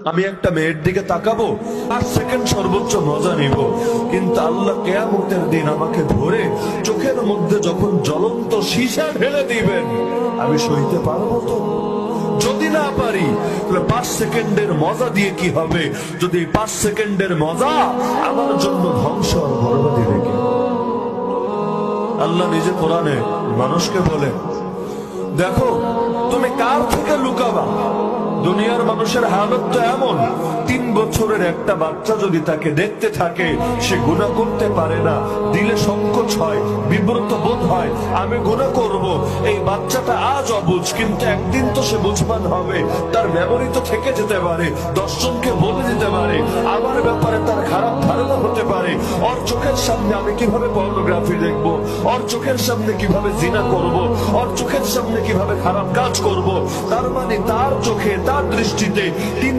আমি একটা মেয়ের দিকে তাকাবো, 8 সেকেন্ড সর্বোচ্চ মজা নিব, কিন্তু আল্লাহ কিয়ামতের দিন আমাকে ধরে চোখের মধ্যে যখন জ্বলন্ত সীসা ঢেলে দিবেন, আমি সইতে পারবো তো? যদি না পারি তাহলে 5 সেকেন্ডের মজা দিয়ে কি হবে, যদি 5 সেকেন্ডের মজা আমার জন্য ধ্বংস আর বরবাদি রেখে। আল্লাহ নিজে কোরআনে মানুষকে বলে, দেখো তুমি কার থেকে লুকাবা? দুনিয়ার মানুষের হালত তো এমন, 3 বছরের একটা বাচ্চা যদি তাকে দেখতে থাকে, সে গুনাহ করতে পারে না, দিলে সংকোচ হয়, বিব্রত বোধ হয়, আমি গুনাহ করব। এই বাচ্চাটা আজ অবুঝ, কিন্তু একদিন তো সে বুঝবান হবে, তার মেমোরি তো থেকে যেতে পারে, 10 জনকে বলে দিতে পারে, আমার ব্যাপারে তার খারাপ ধারণা হতে পারে। ওর চোখের সামনে আমি কিভাবে পর্নোগ্রাফি দেখবো, ওর চোখের সামনে কিভাবে জিনা করব, ওর চোখের সামনে কিভাবে খারাপ কাজ করব। তার মানে তার চোখে, তার দৃষ্টিতে 3